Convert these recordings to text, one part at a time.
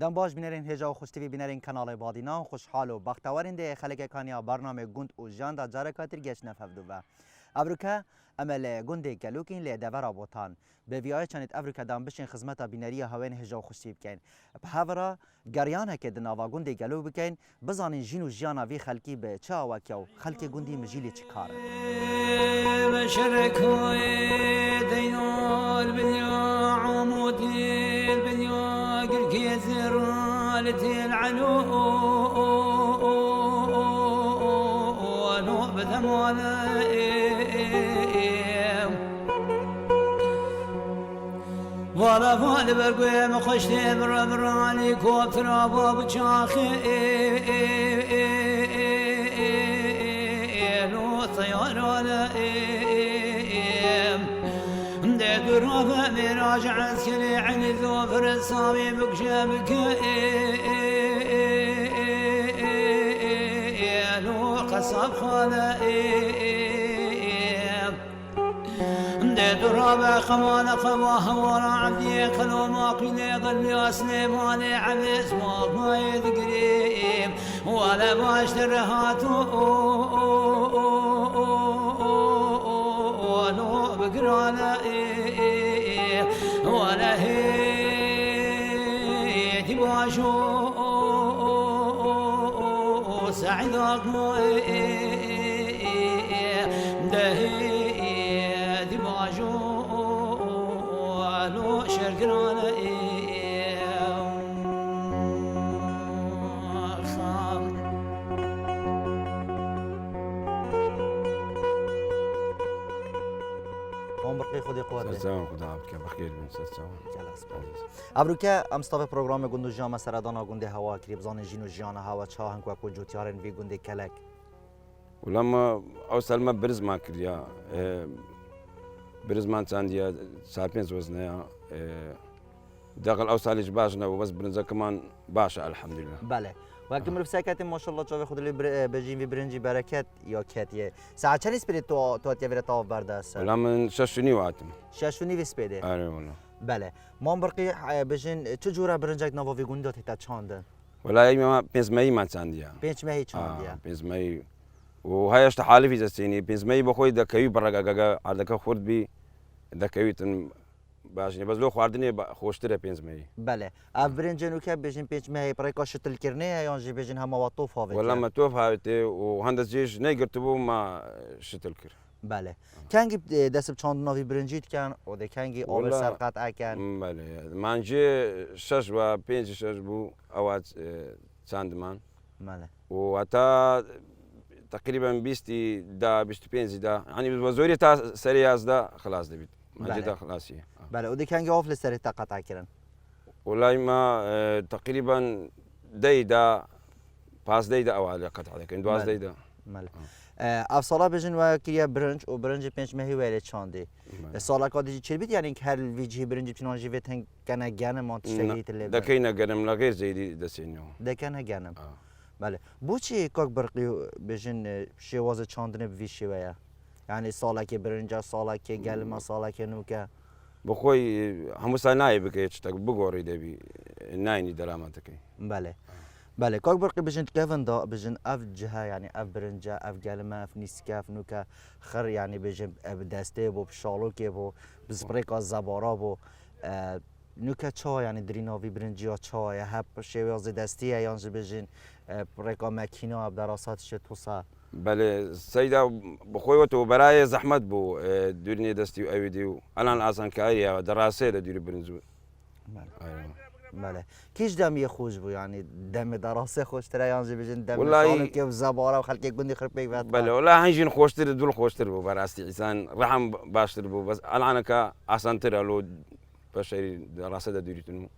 دم باش بینرین هجا و خوشتوی بینرین کانال بادینا خوشحال و بختوارین ده خلق کانیا برنامه گند و جان دا جاره کاتر گشت نفهدو و ابروکا عمل گنده گلوکین لی دورا بوتان به ویای چنید ابروکا دام بشین خدمتا بینری هاوین هجا و خوشتوی بکن به هاورا گریان هکه دناوا گنده گلو بکن بزانین جین و جیانا وی خلقی به چه آوکیا و خلق گندی مجیلی چه کاره بشركوي ديال بنيا عمودي البنيا قرقي زرالتي العنو ونوب ثمانة ولا فال برقوي مخشتي براني كوب ترابو بشاخي طيار ولا درافة مراجع عسكري عن ذوفر الصامي بكشابك لو قصب خاله درابة خمانة خواها ورا عبدي خلو ماقيني قلبي سليماني عبد اسمه ما يذكريم ولا باشتر هاتو ولو بقرانا ولا هي تباشو سعيدك مو دهي تباشو ولو شرقرانا خودی قوت سلام خدا عبد بخیر بین سلام ابروکه امستاف پروگرام گندو جام سردانا گنده هوا کریب زان جینو جیانا هوا چا هنگ کو جوتیارن وی گنده کلک ولما اوصل ما برز ما كريا برز ما عندي سابينز وزنها داخل اوصل باجنا وبس برنزا كمان باشا الحمد لله بله وقتی مرف سکت ماشاءالله چاوی خود لی بجیم وی برنجی برکت یا کتیه ساعت چند اسپری تو اتیا ورت آف برده است ولا من ششني واتم ششونی وسپیده آره والله بله ما برقی بجین چه جوره برنجک نوا وی گنده تا چانده ولا اي ما بيزمي ما عندي پنج ماهی چاندیه بيزمي وهي اشتحالي في زستيني بيزمي بخوي دكاوي برقا عندك خورد بي دكاوي تن باش بس لو خواردني خوشتره بيزمي بله اف برنجنو که بجین پنج ماهی برای کاش تل کرنه یا جی بجین هم واتوف هاوی ولا ما توف هاوتي وهندس جيش نيقرتبو ما شتلكر بله کنگی دست چاند نوی برنجیت کن و ده کنگی آور سرقت اکن بله مانجي شش و پنج شش بو اوات چاند من بله و حتى تقريبا بيستي دا بيستي بينزي دا يعني وزوري تا سرياز دا خلاص دبيت مانجي دا خلاص هي بله و ده کنگی آف لسری تا قطع کردن والله ما تقريبا دي دا باس دي دا او على قطع لكن دواز دي دا بله افسالا بجن و کریا برنج و برنج پنج ماهی ولی چاندی سالا کادی چی بید یعنی هر ویجی برنج تنانجی وی تن کنه گنه ما تشتگیت لی دا كاينه قرم لا غير زي دي دسينو ده کنه گنم بله بو چی کاک برقی بجن شواز چاندنه بوی شویا یعنی سالا که برنج سالا که گلما سالا که نوکه بخوي همسا ناي بكيتش تك بغوري دبي نايني دراماتك بله بله کاک برقی بجن کفن دا بجن اف جها یعنی اف برنجا اف گلما اف نیسکاف نوکه خر یعنی بجن اف دسته بو بشالو که بو بزبریکا زبارا بو نوکه چا یعنی دریناوی برنجی ها چا یا هب شویاز دستی یا یانج بجن بريكا ماكينة بدراسات شتوصا بله سيدا بخوي وتو براي زحمت بو دورني دستي ايديو انا اصلا كاريا دراسه لدير برنزو بله كيش دم يخوش بو يعني دم دراسه خوش ترى يعني بجن دم والله كيف زباره وخلك يقول لي خرب بيك بله ولا هنجي خوشتر دول خوشتر بو براستي انسان رحم باشتر بو بس انا كا اصلا ترى لو بشري دراسه ديرتنو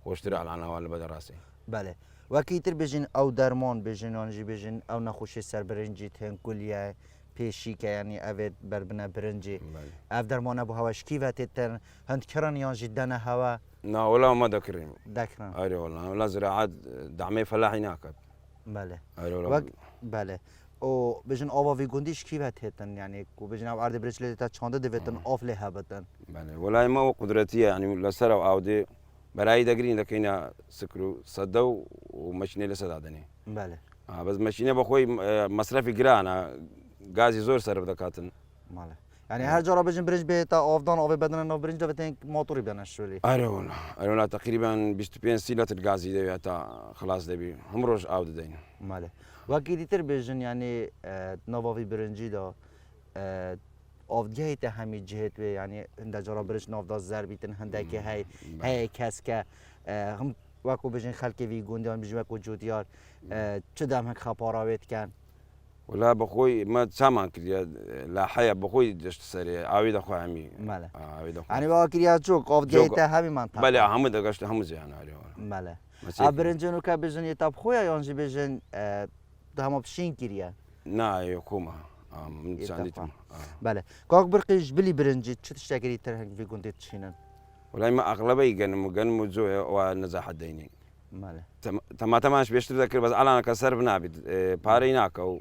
خوشتر على انا ولا بدراسه بله وكيتر بجن او درمان بجن انجي بجن او نخوش سر برنجي تن كليه پیشی که یعنی اوید بربنه برنجی اف درمان ابو هواش کی و تتن هند کران یا جدنا هوا لا ولا ما ذكرين ذكران اي والله ولا زراعات دعمي فلاحي ناكد بله اي بله او بجن آوا وی گندیش کی و تتن یعنی کو بجن او ارد برچله تا چانده دوتن آف له هبتن بله ولا ما قدرتيه يعني لسر او عودي بەلایی دەگرین دەکەینە سکر و سەدە و مەشینە لەسەدا دەنێ بله بەس مەشینە بەخۆی مەصرفی گرانە گازی زۆر سەر دەکاتن بله يعني هر جا را بجن برنج به تا آفدان آب بدن نو برنج دفتن موتوری بنشولی ئەرەوە تقریبا 25 لتر گازی دەوێت تا خلاص دەبی هەم ڕۆژ ئاو دەدەین ماله وکی دیتر بجن يعني نواوی برنجی دا آفدگاهی تا همی جهت و يعني هنده جا را برنج نافدا زر بیتن هنده که هی کس که هم وکو بجن خلک وی گونده هم بجن وکو جودیار چه دم هک خپاراویت کن ولا بەخۆی مە چامان کردە لا حەیە بەخۆی دەشت سەرێ ئاوی دەخوا هەمی ماله يعني واكريا چوك آفدگاهی تا همی منطقه بەێ هەموو دەگەشت هەموو زیانارێەوە ماله برنجنو که بجن یتاب خویا یانجی بجن دهما بشین کریه نایە کۆمە من چاندیتم بله کاک برقیش بلی برنجی چه تشتکری تر هنگ وی گونده تشینن وڵای مە ئەغڵبەی گەنم و جۆ ئەوە نەزاحەت دەینێ ماله تەماتەمانش بێشتر دەکرد بەس ئەلانەکە سەر بنابێت پارەی ناکە و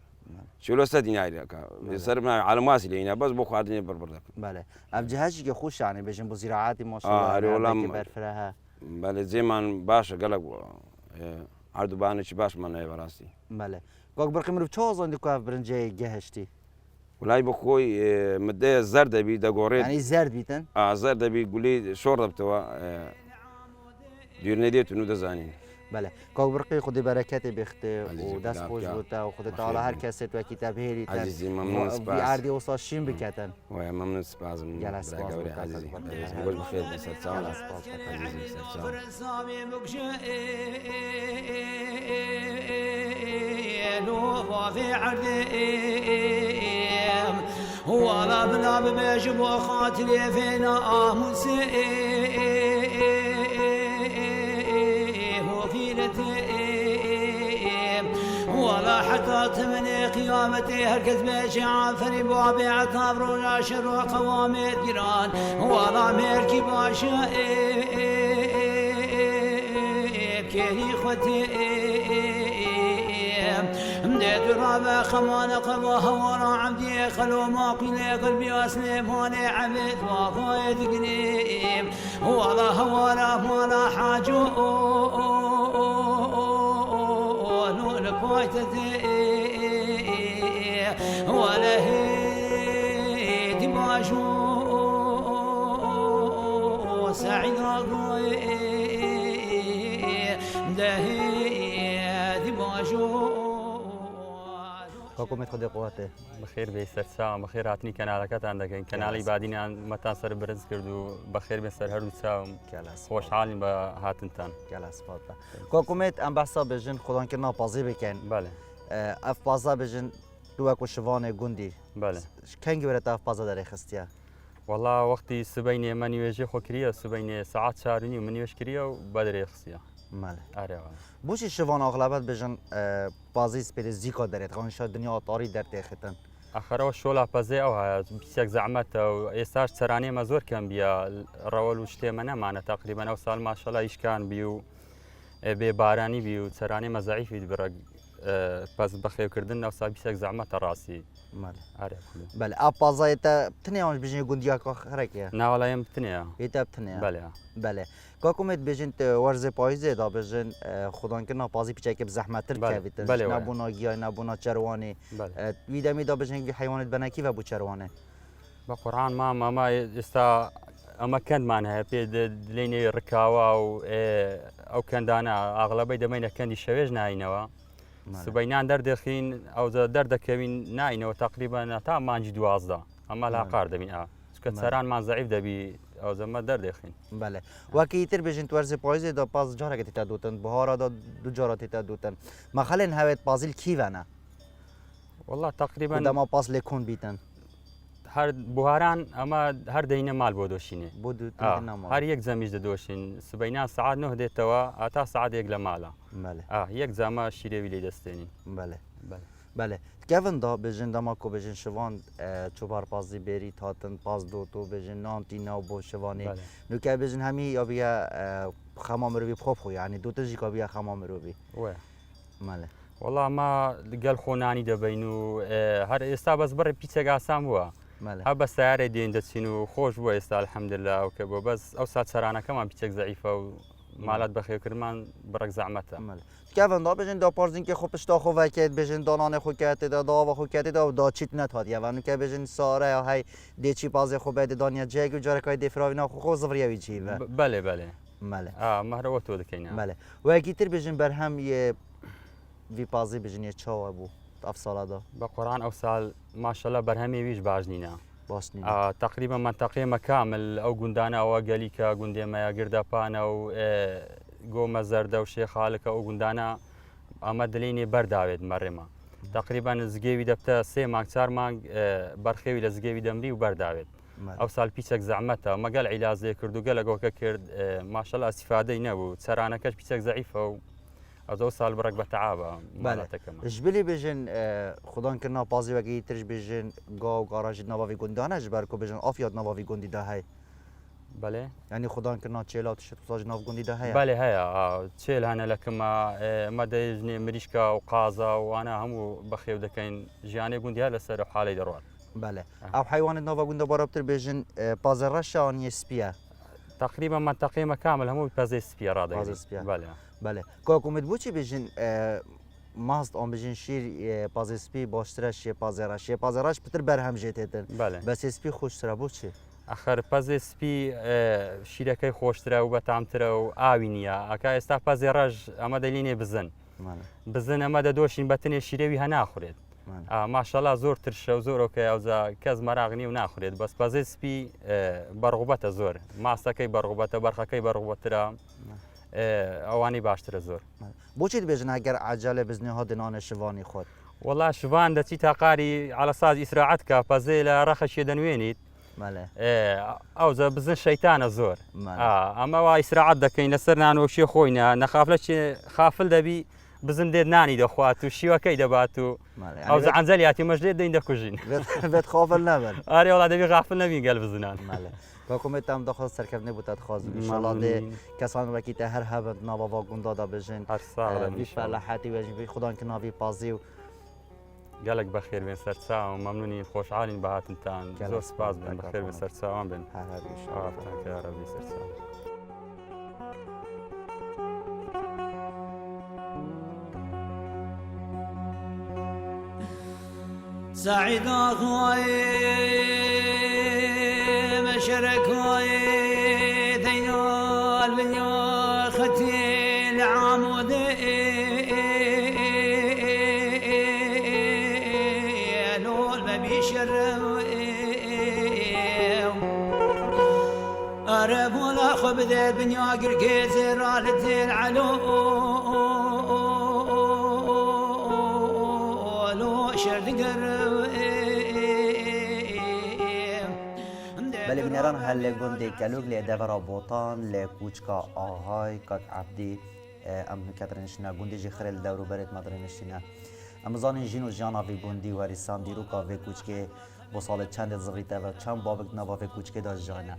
چلو سە دیناریەکە سەر بناوی عالمواسی لێینە بەس بۆ خواردنی بڕبڕ دەکەن بله ئەم جهازی که خوش يعني بجن بۆ زیراعاتی ماشاءالله بەرفرەها بەڵێ جێمان باشە گەلک هەردووبانێکی باشمانەیە بەڕاستی بله کاک برقی مرۆڤ چۆ زۆندی کو برنجی گەهشتی وڵای بەخۆی مدەیە زەر دەبی دەگۆڕێت يعني زرد بیتن زەر دەبی گولی شۆڕ دەبتەوە دوێر نەدێت و دەزانین بله کاک برقی خودی برکتی بخته و دست خوش بوده و خودت تعالی هر کسی تو کتاب هیلی تن عزیزی ممنون سپاس عردی وصا شیم بکتن وای ممنون سپاسم گەلە سپاس برای عزیزی گۆش بخێر بەسەر چاوە عزیزی بەسەر چاوە في عرديم ولا بلا بمجب وخاطري فينا آمسي ولا حتى تمني قيامتي هركز بيشي عافري بوابي عطاب رولا شر وقوامي الجيران ولا ميركي باشا كيري خوتي مديت رابع خمان قبوها ورا عبدي خلو ما قيلي قلبي واسلموني عبد وضايد قريب ولا هوالا ولا حاجو نور بويتتي ولا هيد باشو سعيد أقوي دهيد باشو حکومت خود قواته بخیر به سرچاو بخیر هاتنی کانالەکەتان دەکەین کەناڵی بادینیان مەتان سەر برنج کرد و بەخێر بێ سەر هەردوو چاوم خۆشحاڵین بە هاتنتان گەلە سپاسە حکومت ئەم بەسا بژن خۆدانکردنا پازی بکەن بەڵێ ئەف پازا بژن دووەک و شڤانێ گوندی بەڵێ کەنگی وەرە ئەف پازا دەرێخستیە وەڵا وەختی سبەینێ مە نیوێژێ خۆکریە سبەینێ سعات 4 و من نیوێش کریە و بەدرێخستیە ماله ئارێوە بۆچی شڤان ئاغلبەت بژن بازی سپێری زیکا دەرێت خۆنشا دنیا ئاتاری دەرتێختن ئەخەرەوە شۆلا پەزێ ئەو هەیە پیسێک زەحمەتە و ئێستاش چرانێمە زۆر کەم بیە ڕەوەل و شتێمە نەمانە تەقریبەن ئەو ساڵ ماشەڵا ئیشکان بی و بێ بارانی بی و چرانێمە زەعیفی بڕە پس بەخێوکردن ئەو سا پیسێک زەحمەتە ڕاستی بەێ ئا پازایەتە بتنێوانش بژنی گوندیاکە خەرەکە ناوەڵایم بتنەیە هێتە بتنێ بەێ بەێ کاکومێت بژن وەرزێ پاییزێدا بژن خۆدانکردنا پازی پیچێکی بزەحمەتر نبوونا گیای نبوونا چەروانێ ویدەمیدا بژنگی حیوانت بەنەکی بە بوو چەروانێ بە قورآن مامە ئێستا ئەمە کەندمان هەیە پێ لێنێ ڕکاوە و ئەو کەندانە ئاغڵەبەی دەمەینە کەندی شەوێژ ناینەوە سبەینان دەردەخین ئەو دەردەکەوین ناینەوە تقریبان تا مانجی 12 ئەمە لاقار دەبین کە سەرانمان زەعیف دەبی ئەو زەمە دەردەخین بەێ وەکی تر بژین وەرزێ پاییزێدا پاس جارێکە تێتا دوتن بهارەدا دو جارە تێتا دوتن مەخەلێن هەوێت پازیل کیڤەنە والله تقریبا دەما پاس لێ کۆن بیتن هەر بوهاران ئەمە هەر دەینە مال بۆ دۆشینێ بۆ هەر یەک زەمیش دەدۆشین سبەینان سعات 9 دێتەوە ئاتا سعاتێک لە ماڵە یەک زەمە شیرێوی لێ دەستێنین بەێ گەڤندا بژن دەما کۆ بژن شڤان چوبار پازی بێری هاتن پاس دۆتۆ بژن نانتی ناو بۆ شڤانێ نوکە بژن هەمی یابیە خەما مرۆڤی بخۆ ینی دوتەژی کابیە خەما مرۆڤی مەێ وەڵا ما گەل خۆنانی دەبین و هەر ئێستا بەس بڕێ پیچێک ئاسان بووە هە بە سیارێ دێن دەچین و خۆش بووە ئێستا الحەمدلله ئەو کە بۆ بەس ئەو سات سەرانەکەمان پیچێک زەعیفە و مالات بەخێوکردمان بڕک زەحمەتە. کەڤندا بژین دا پارزین که خو پشتا خو وکید بژین دانان خو کتی دا داوا خو کتی دا دا چیت نتاد یوانو که بژین ساره یا های دی چی پازه خو بده دانیا جگو جارکای دفراوینا خو زوریوی چی و بله بله ماله مهرەوە تۆ دەکەین ماله وەکیتر بژین بەرهەم یه وی پازی بژین یه چاوە بوو ئەف ساڵادا بە قۆران ئەو ساڵ ماشەڵە بەرهەمێویش باش نینە. باش تقریبا منتەقەیەمە کامل ئەو گوندانەوە گەلیکە گوندێمەیە گردەپانە و گۆمە زەردە و شێخالەکە ئەو گوندانە ئەمە دلێنێ بەرداوێت مەڕێمە. تقریبا زگێوی دەبتە 3 مانگ 4 مانگ بەرخێوی لە زگێوی دەمری و بەرداوێت. ئەو ساڵ پیچێک زەحمەتە مەگەل عیلازێ کرد و گەلەگەوکە کرد ماشەڵە ئەستیفادەی نەبوو چەرانەکەش پیچێک زەعیفە و ئەو ساڵ بڕک بە تەعابە ماڵەتەکەمە. ژبلی بژین خودان کردنا پازی وەگەی ترش بژین گا و گاراژی ناواوی گوندانە ji ber ku bêjin afiyat navavî gundî de heye بەێ yanî xudan kirina çêla tişt nav gundî de heye بەێ هەیە چێل هەنە لەکەمە ئەمە دەژنێ مریشکە و قازە وانە هەموو بەخێو دەکەین ژیانێ گوندیا لەسەر حاڵی دەڕوات. بەێ ئەو حیوانت nava gunda barabtir bêjin pazerreşaaniye spiye تقریبا منتەقەیەمە کامل هەموو پەزەی سپیە ڕادەگەێت. بەێ کاکومت بچی بێژین ماست ئەم بژین شیر پازسپی باشترە شێ پازێڕە شێ پازێڕاش پتر بەرهەم ژێتێتن بە سێسپی خۆشترە بۆچی ئەخەر پەزێ سپی شیرەکەی خۆشترە و بەتامترە و ئاوی نییە ئەکا ئێستا پەزێڕەش ئەمە دەلینێ بزن بزن ئەمە دەدۆشین بەتنێ شیرەوی هەناخورێت ماشەڵا زۆر ترشە و زۆرۆکە ئەوزا کەس مەراغنی و ناخورێت بەس پەزێ سپی بەڕغوبەتە زۆر ماستەکەی بەڕغوبەتە بەرخەکەی بەڕغوبەترە ئەوانی باشترە زۆر. بۆچیت بێژن ئەگەر عجالە بزنێها دنانە شوانی خۆت وڵا شوان دەچی تاقاری علەساز ئیسراعەتکە پەزێ لە ڕەخەشیە دەنوێنیت ئەوزە بزن شەیتانە زۆر ئەمە وا ئیسراعەت دەکەین لەسەر نانۆشیە خۆینە نەخافلە خافل دەبی بزن دێت نانی دەخوات و شیوەکەی دەبات و ئەو ئەنجەلیاتی مەژێت دەین دەکوژین بێت خافل نەبن ئارێ وڵا دەبی غافل نەبین گەل بزنان حکوومەت ئەم دەخواست سەرکردنی بوو تخواز شڵادێ کەسان وەکیتە هەر هەبن ناوەوا گوندادا بژن لە حاتی وەژبی خوددان کە ناوی پازی و گەلک بەخێر بێن سەرچاو مەمنونی خۆشحالین بەهاتنتان زۆر سپاس بن بەخێر بێ سەرچاوان بن ڕبی سەرچاو. سعيد أخوي مشركوي ذيول بنيو ختي العمودي لول ما بيشروي أرب ولا خبذ بنيو قرقيز رالتي العلو شرد قرب بله بینران هل گنده کلوگ لی دورا بوتان لی کوچکا آهای کاک عبدی ام کترنشنا گنده جی خرل دورو برد مدرنشنا امزان جینو جانا وی گندی و ریسان دیرو کا وی کوچکه با سال چند زغیته و چند بابک نوا وی کوچکه داشت جانا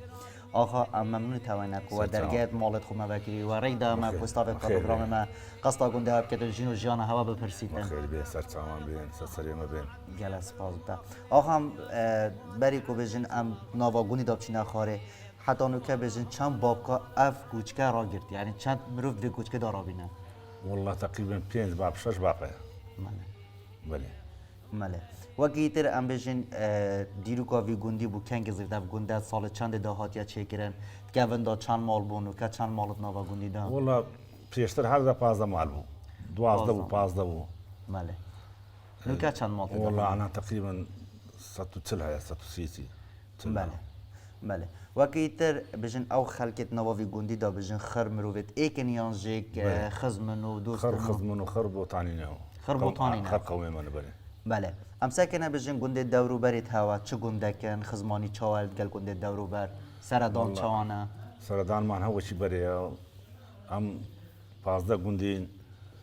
آخا ممنون توانک و درگاه مالت خو مبکری و ریدا ما پستاف پروگرام ما قصد گنده ها بکتن جینو جانا هوا بپرسیدن خیلی به سر چامان بین سری ما بین گلس پاس بتا آخا بری کو بجن ام نوا گونی داب چینا خاره حتی نوکه بجن چند بابکا اف کوچکه را گرد یعنی چند مروف دی کوچکه دارا بینه والله تقریبا 5 باب 6 بابه بله ماله وقتی ام بجن دیروکا وی گوندی بو کنگ زیرده گونده سال چند دهاتیا چیکرن که وندا چند مال بونو که چند مالت نوا گوندی دام والله پیشتر هر ده 15 مال بو 12 بو 15 بو ماله نوکه چند مال والله انا تقريبا 130 130 بله بله وقتی بجن او خلکت نوا وی گوندی دا بجن خر مروت ایکنیان جیک خزمنو دوست خر خزمنو خر بوتانی نه خر بوتانی نه خر قوی من بله بله امسا کنه بجن گنده دورو برید هوا چه گنده کن خزمانی چاولد گل گنده دورو بر سردان چوانه سردان من هوا چی بره هم 15 گندین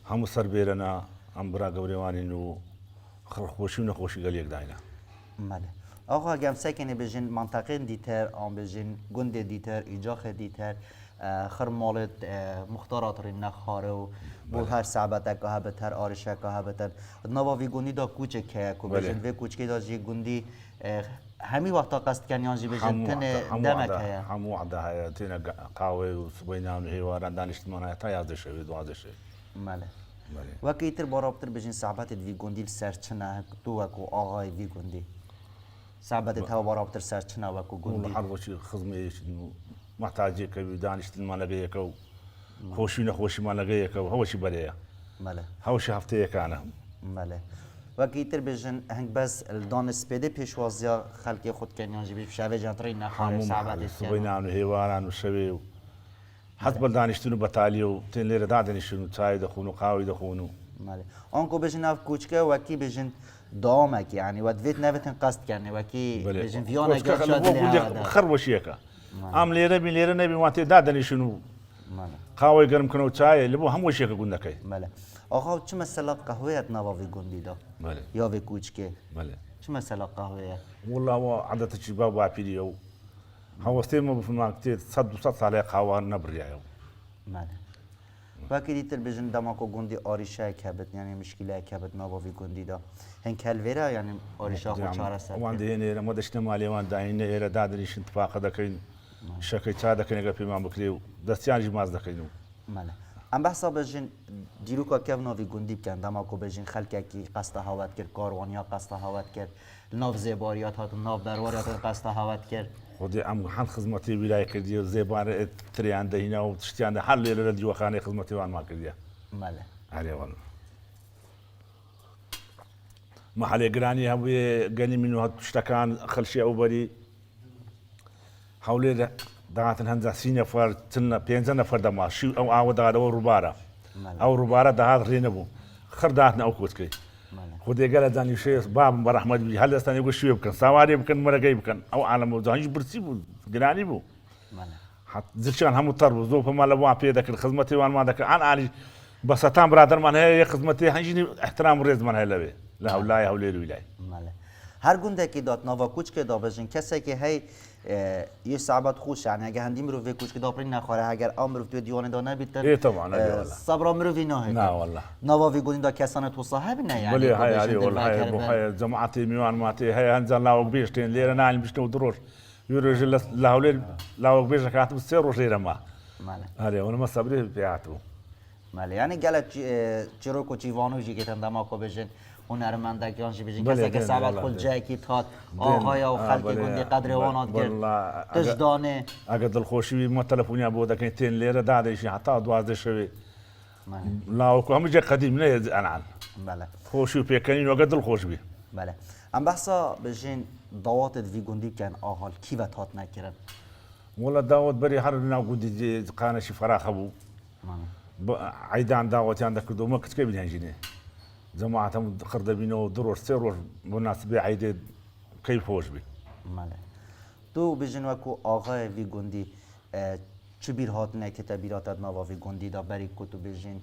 هم سر بیرنا هم برا گوریوانی نو خوشی و نخوشی گل یک داینا بله آقا اگه امسا کنه بجن منطقه دیتر آن بجن گنده دیتر ایجاخ دیتر خر مالت مختارات رو نخاره و بو هر صعبت که هبتر آرشه که هبتر نوا وی گوندی دا کوچه که کو بجن وی کوچه دا جی گوندی همي وقتا قصد كان يانجي بجن تن دمك هيا هم وعده هيا تينا قهوه وسبينا ونهيواران دانشتمانه تا 11 شوي 12 شوي ماله وكيتر برابطر بجن صعبات في جوندي سرچنا تو وكو آغاي في جوندي صعبات هوا برابطر سرچنا وكو جوندي والله حرب شي خدمه محتاجه كبي دانشتمان لقيك خوشي نخوشي ما لقيك هو شي بريا ماله هو شي هفته كان ماله وكيتر بجن هنگ بس الدان سبيدي پیشوازیا خلقی خود کنیان جیبی شوه جانتری نخاره صعبات سبينا ونهيواران وشوي حسب دانشتونو بتاليو تين ليره دانشتونو تاي دخونو قاوي دخونو ماله آنکو بجن اف کوچکه وکی بجن دامك يعني ودفيت نفتن قصد كان وكي بجن فيونا قد شاد لها خربشيكا ام ليره بين ليره نبي ما تدادني شنو قهوه گرم کنو چای لبو هم وشيكا قلنا كي ماله آقا چه مثلا قهوه نواوی گندی دا ماله یا وی کوچکه ماله چه مثلا قهوه والله هو عادة شباب وعبيديو هو استيمو بفما كتير صد عليه قهوه نبريايو ماله وكي ديتر بجن دماكو گندی آریشه کبت يعني مشكله کبت نواوی گندی دا هن كالفيرا يعني آریشه خود چهار سر وان دي هنا ما دشنا مالي وان داين ايرا دادنيش اتفاق دكين شكي تشادا كنيغا في ما بكليو دستيان جماز دكينو ماله ام بحثا بجن دیروکا کف ناوی گندی بکن دماکو بجن خلکه کی قصد هاوت کرد کاروانیا قصد هاوت کرد ناو زیباریات هات ناو درواريات قصد هاوت کرد خودي ام حن خدمتي ولايه كردي زيبار تريان دهينا وتشتيان حل الراديو خاني خدمتي وان ما كردي ماله علي والله ما حالي جراني هوي غني منو تشتكان خلشي او بري حولي دعاتن هنزا سينيا فار تلنا بينزنا فردا ما شو او عودا او ربارا او ربارا دعات رينبو خرداتنا او كوتكي خودي قال داني شيء باب برحمد بي هل استني يقول شو يمكن سواري يمكن مرقي يمكن او عالم زانج برسيبو جراني بو حت زلشان هم طرب زوف ما لو عبي ذاك الخدمتي وان ما ذاك انا علي بس تام برادر من هي خدمتي هنجيني احترام ريز من هي لبي لا ولاي او ليل ولاي ماله هر گنده کی دات نوا کوچ که دا بجن کسی که هی یه صعبات خوش يعني اگه هندی مرو کوچ که دا پرین نخوره اگر امر تو دیوانه دا نبیت ايه طبعا صبر مرو وی نه لا والله نوا وی گوندی دا کسانه تو صاحب نه يعني ولي هاي علي والله هاي ابو هاي جماعتي ميوان ماتي هاي انزل لا وبيشتين ليره نعلم بيشتو دروش يورجل لا ولي لا وبيش كاتب السير وغيره ما ماله هذا وانا ما صبري بيعتو ماله يعني قالت چیروکو چیوانو جی که تندما کو بجن هنرمندگان جی بجن کسی که سبب خود جای کی تات آقایا و خلق گندی قدر وانات کرد تجدانه اگه دلخوشی ما تلفونی ابو ده كان 10 ليره دادش حتى 12 شوي لا وكم جا قديم نه انا بله خوشی پیکنین وقت دلخوش بی بله ام بحثا بجن دوات وی گندی کن آهال کی و تات نکرد والله داود بري هر نا قدي قانا شي فراخ ابو عيدان داوت عندك دو ما كنت كيف هنجيني جماعتهم خردبينو دروش سيروش مناسبة عيد كيف هوش بي ماله تو بجن وكو آغا وی گندی چه بیر هات نه کتابیراتت نوا وی گندی دا بری کتو بجن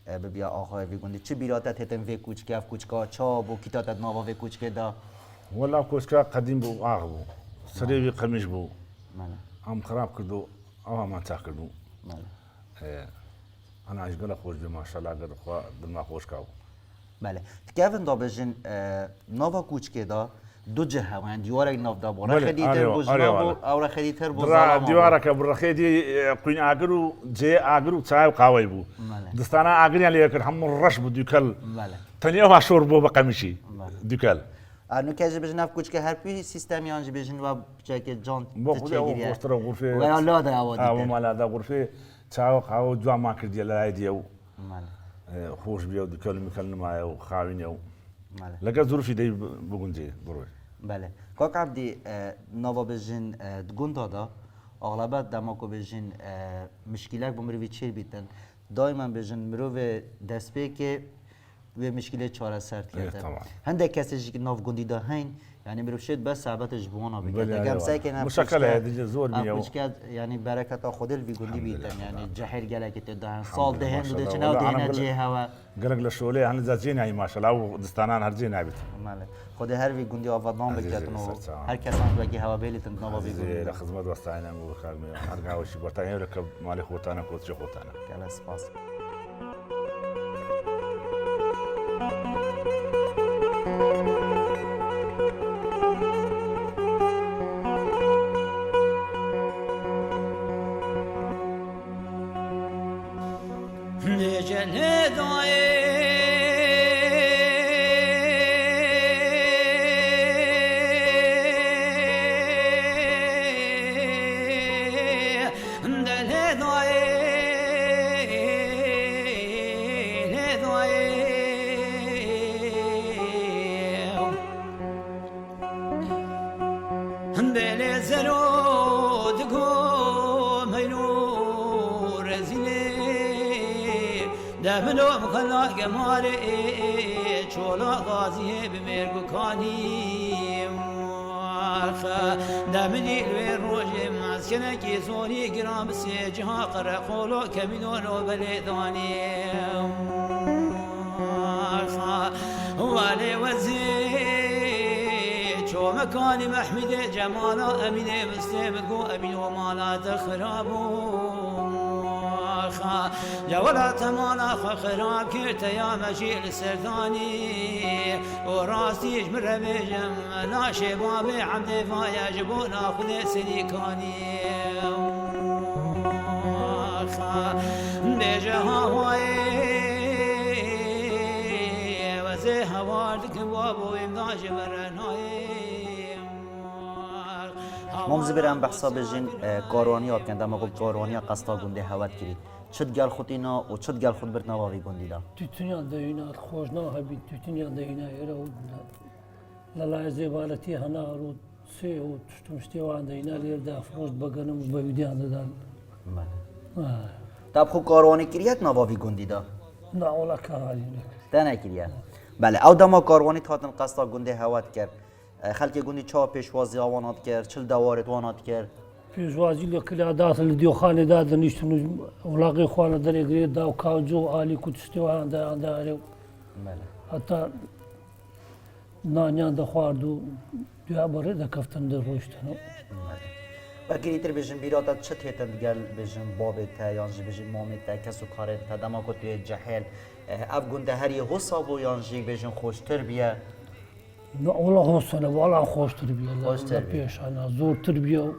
ببیا آغا وی گندی چه بیراتت هتن وی کوچکه اف کوچکا چاب و کتاتت نوا وی کوچکه دا والله کوچکا قدیم بو آغا بو سريبي قميش بو ماله هم خراب كردو او ما تاكلو ماله انا عايش قال خوش بي ما شاء الله قد خوا بالما خوش كاو بله تكافن دا بجن نوا کوچکه دا دو جهه و دیوارک ناف دا بوره خدیتر بوزنابو او خدیتر بوزالام دیوارک برخیدی قوین آگرو جه آگرو چای قاوی بو دستانا آگری علی کر هم رش بو دیکل تنیا و شور بو بقمیشی دیکل انو که بجن اف کوچکه هر پی سیستمی آنج بجن و چکه جان تچگیریه و یا لاده اوادی او مالاده غرفه چای قاو جو ما کردی لایدیو خوش بيو دكال مكان معي وخاويني او لقى ظروفي دي بقولجي بروي بله كاك عبدي نوا بجن تقول هذا اغلبات دماغو بجن مشكلات بمروي تشير بيتن دائما بجن مروي دسبيك و مشكله چاره سرد کرده هنده کسی که ناف گندی دا هین يعني مروشيد بس ثابت جبوانا بكده جام ساكن مشكله هذه زور بيو مشكله يعني بركه خودل في گندی بيتن يعني جحير قالك تدهن صال دهن ودي چناو دهن جه هوا قرق لشولي هن زين هي ما شاء الله ودستانان هر زين عبت ماله خود هر في گندی آفادان بكتنو هر کسان بگی هوا بیلیتن نوا في گندی خدمت وستاينا مو خدمه هر گاوشي برتاين ركب مالي خوتانا كوتش خوتانا كلا سپاس دمنو مخلا جماله چولا غازیه بمرگو کانیم دمنی روی روز مسکنه کی زونی گرام سی جها قره خولو کمینو بلیدانیم ولی وزی چو مکانی محمد جمالا امینه مسلم گو امین و مالات خرابو جولات مالا خراب كرت يا مشيل السرداني وراسيش من ربيجم لا شبابي عبد فايا جبونا خذ سليكاني بيجا هواي وزي هواردك بابو يمداش برناي ممزی برم بحثا بجین کاروانی ها کنده ما گفت کاروانی ها قصدا گنده هوت کرید چت گل خود اینا و چت گل خود برد نواوی گندی دا تتنيا دينا خوشنا هبي تتنيا دينا يرو لا زبالتي هنا رو سي و تشتمشتي عند دينا ليردا فروش بغنم بيدي عند دال تاب خو کاروانی کریت نواوی گندی دا لا ولا كارالي تنه کریت بله او دما کاروانی تاتن قصدا گنده هوت کرد خلک گندی چا پیشوازی آوانات کرد چل دوارت وانات کرد پیشوازی لكل عادات اللي ديو خاني داد نشتنو ولاقي خوانا دري غريد دا وكاوجو آلي كتشتو عند عريو حتى نانيان دا خواردو ديو بري دا كفتن دا روشتنو بگیری تر بجن بیراتا چه تیتن گل بجن بابت تا یانجی بجن مامت تا کسو کارت تا دما کتوی جهل اف گنده هری حسابو یانجی بجن خوشتر بیه لا والله خوشتر والله خوش تربية خوشتر بيه. بيشان زور تربية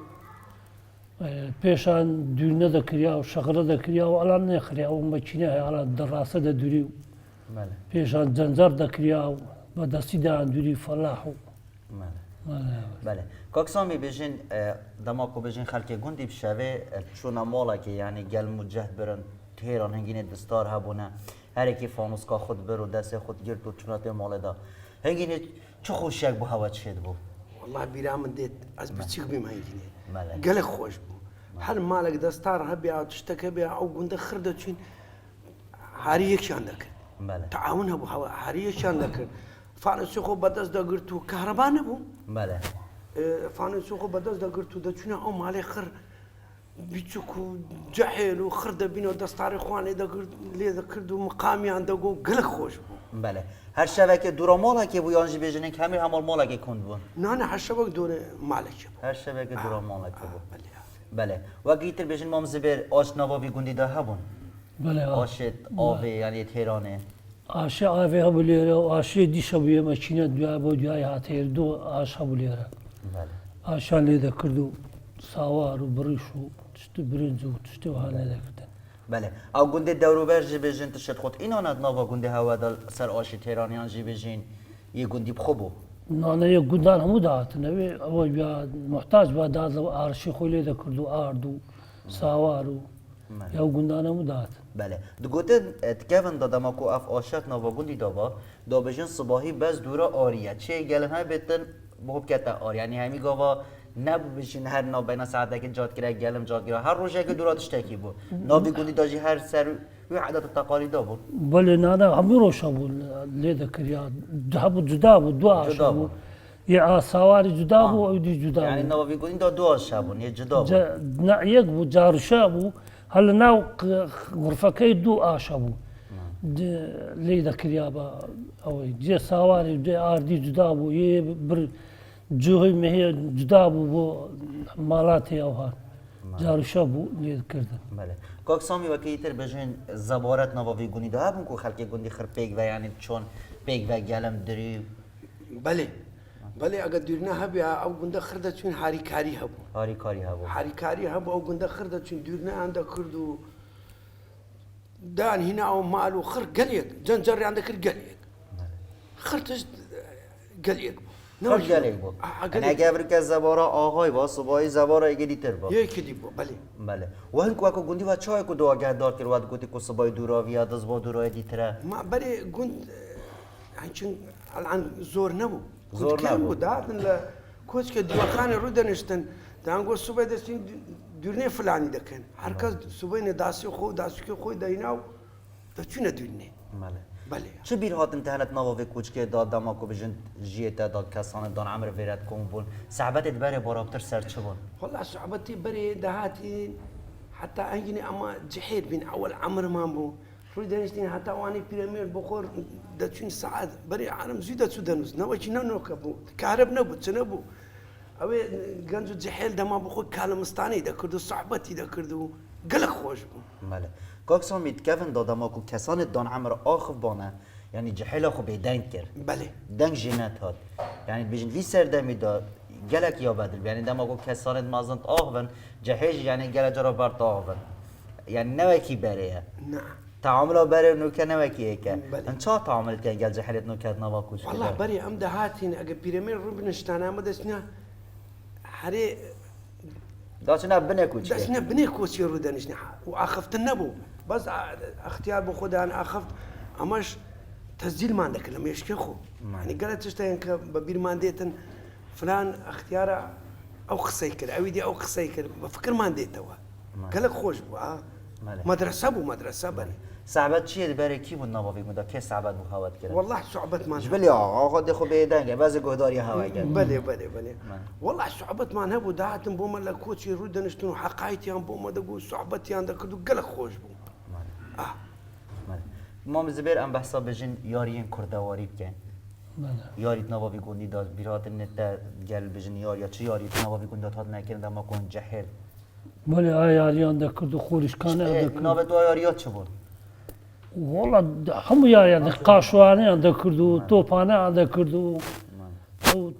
بيشان دنيا ذكريا وشغلة ذكريا وعلى نخريا ومشينا على الدراسة دريو بله بيشان زنجر ذكريا بدرسي دا دري فلاحو بله کاکسامی بجن دما کو بجن خلک گندی بشوه چون مالا که یعنی گل مجهد برن تهران هنگینه دستار هبونه هر کی فانوس کا خود برو دست خود گرد و چونات مال دا هنگینه چه خوشیک بو هوا چید بو والله بيرام ديت از بتشيك بما يجيني مالك. قال خوش بو هل مالك دستار هبي او تشتكى بها او قند خردتشين هاريك شاندك بله تعاون بو هاريك شاندك فانسوخو بدس دا قرتو كهربان بو بله فانسوخو بدس دا قرتو دا چونه او مالي خر بيتشكو جحيل وخرد بينو دستار اخواني دا قرد لي دا كردو مقامي عندكو قال خوش بو بله هر شبه که دورا مالا که بویانجی بجنه که همه همال مالا که کند بون نانا حشبك دور مالك هر شبه که دورا مالا که بون بله بله و گیتر بجن مام زبر آش نوابی گندی ده هبون بله آشت آوه یعنی تهرانه آشي آفي هبوليرا وآشي ديشا بيه ماشينا دعا بو دعا هاتير دو آش هبوليرا بله آشان ليدا كردو ساوار وبريشو تشتو برنزو تشتو هانا ليدا كردن بله او گنده دوروبر جی بجن تشت خود اینا ند نوا گنده هوا دل سر آشی تهرانیان جی بجن یه گندی بخوبو نانا يا قدان همو دعات نبي أول بيا محتاج بعد هذا آرشي خولي ذا كردو آردو ساوارو يا قدان همو دعات بله دگوته تکفن دادم کو اف آشت نوا گندی دابا دا بجن صباحی بس دورا آریه چه گلن های بتن بخوب کتا آر یعنی همی گاوا نب بشین هر نا بین ساعته که جاد گره گلم جاد گره هر روزه که دورا تشتکی بود ناوی گندی داجی هر سر و عادت تقالید بود بله نانا همي روشا بو ليدا كريا دهبو جدا بو دو آشا بو يا ساواري جدا بو أو دي جدا یعنی بو ناوی گندی دا دو آش شبون یه جدا بود نا يك بو جارشا بو هلا ناو غرفة كي دو آشا بو ليدا كريا با أو جي ساواري جي آردي جدا بو يه بر جوهي مهي جدا بو مالاتي أوها جارشا بو ليدا كردن بله کاکسامی و کیتر بجن زبارت نواوی گندی دا هبون کو خلک گندی خر پیگ و یعنی چون پیگ و گلم دری بله بله اگر دورنا هبي او قند خردتشين هاري كاري هبو هاری کاری هبو هاري كاري هبو او قند خردتشين دورنا عند كردو دان هنا او مالو خر قليق جنجر عندك القليق خرتش قليق خر گلیک بود یعنی اگه افریقا زبارا آقای با صبایی زبارا اگه دیتر با یکی دی بو بله بله و هن کو گوندی و چای کو دو دار کرد و گوتی کو صبای دوراوی از با دورای دیتره ما بري قلت عشان الان زور نبو زور نبو. داد كوتش ديوخان رودنشتن تانغو سوبي دستين دورني فلاني دكن هركز سوبي داسي خو داسي خو دايناو تشنا دورني بله بله چه بیر هات انتهنت نواوی کوچکه داد دماکو بجن جیتا داد کسان دان عمر ویرد کن بون صعبت بره برابتر سر چه بون والله صعبتي بري دهاتي حتى انجني اما جحيد بين اول عمر ما بو رودنشتين حتى واني بيرامير بخور دتشين ساعات بري عالم زيدة سودانوس نوجي نوكبو كهرب نبو تنبو اوي جنزو جحيل دما بخور كالمستاني دا كردو صعبتي دا كردو قلق خوش بو بله کاکسان میتکفن دادماکو کسان دان عمر آخف بانه یعنی جحیل خو بیدنگ کرد بله دنگ جنت هات یعنی بیشن وی سردمی داد گلک یا بدل یعنی دماغو کسان مازند آخون جهیج یعنی گل جرا برد آخون یعنی نوکی بریه نعم تعامل بره نوکه نوکیه که بله. ان چه تعامل که گل جحیلت نوکت نواکوش والله بري ام دهاتين اجا بيرامير ربنشتان اما دسنا حري داشنا بنه کوچه دسنا بني كوسي رودنشنا واخفت النبو بس اختيار بخد انا اخفت اماش تسجيل ما عندك لما يشكخو يعني قالت تشتين ببير مانديتن فلان اختيار او خسيكر او يدي او خسيكر بفكر مانديت هو قال لك خوش بو مدرسه بني صعبت چیه برای کی بود نواوی بود که صعبت بو هوات کرد والله صعبت ما جبلی آقا خود خو بیدنگه بعضی گهداری هوا کرد بله والله صعبت ما نبو دهاتن بو ملا كوتشي رودنشتون حقايتي ام بو ما دغو صعبتي عندك دو قال خوش بو ما زبیر ام بحثا بجن یارین کردواری بکن یاریت نواوی گوندی داد بیرات نت گل بجن یار یا چه یاریت نواوی گوند داد نکردن ما کن جهل بله آیاریان دا کرد و خورش کانه دا کرد نابت و یاریات چه بود والله همو یاریان دا قاشوانه دا کرد و توپانه دا کرد و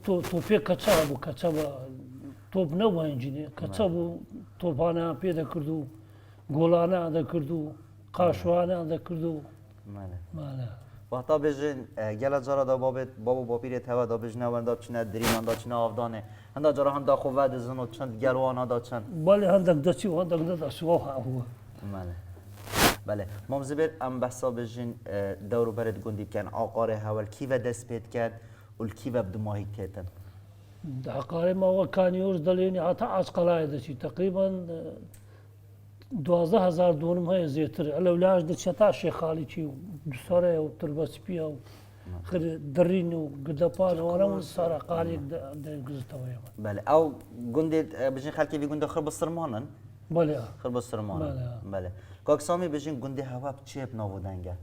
توپی کچا بو کچا با توپ نبو اینجینه کچا بو توپانه پیدا کرد و گولانه دا کرد و قاشوانه دا کرد و ماله وقتا بجن گل جارا دا بابو باپیرت هوا دا بجن اول دا چنه دریمان دا چنه آفدانه هندا جارا هندا خواد زن و چند گلوانا دا چند بله هندک دچی و هندک دچی و هوا بله مام زبیر ام بحثا بجن دورو برد گندی کن آقار هول کی و دست پید کرد و کی و بدماهی کتن عقار ما و کانیورز دلینی حتی از قلای دچی تقریبا 12,000 دونم های زیتر الاولاج دچی تا شیخالی چی دوساره و تربسپیا و خیر درین و گدپان و آنها سر قالی دگزتویم بله او گندی بجن خالکی بی گنده خرب سرمانن بله خرب سرمانن بله کاکسامی بجن گندی هوا بچه بنابودنگه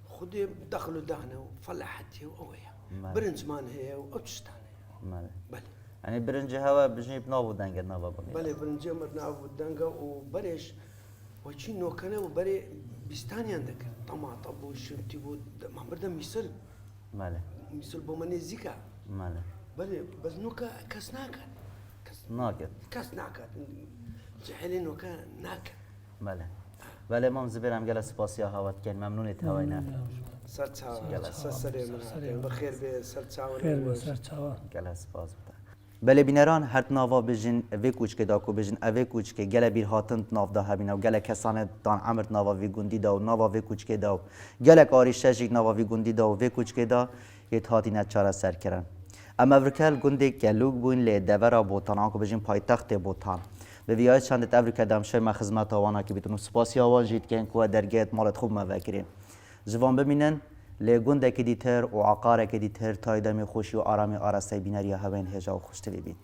خودي دخلوا دهنا وفلحتي وقوية برنج مان هي وأوتشتان بله يعني برنج هوا بجني بنابو دنجة نابا بمي بله برنج مرنابو دنجة وبرش وشين نوكنا وبري بستاني عندك طماطم وشنتي ما بردا مثل ماله مثل بومني زيكا ماله بله بس نوكا كسناكا كسناكا جحلين نوكا ناكا ماله بله مام زبيرم قال سپاسيا هاوت كان ممنونت هوينا بخير بسرچاو قال سپاس بله بینران هر ناوا بجن اوی کوچ که داکو بجن اوی کوچ که گله بیر هاتند ناف دا هبینا و گله کسان دان عمر ناوا وی گوندی دا و ناوا وی کوچ که دا و گله کاری شجیک ناوا وی گوندی دا و وی کوچ که دا یت هاتی نچاره سر کرن اما ورکل گوندی گلوگ بوین لی دورا بوتان آنکو بجن پایتخت بوتان به ویای چند افریقا دمشه ما خدمت آوانا که بیتونو سپاسی آوان جید که انکو درگیت مالت خوب مفکرین جوان ببینن لی گونده که دیتر و عقاره که دیتر تایدمی خوشی و آرامی آرسته بینری هاوین هجا و خوشت ببین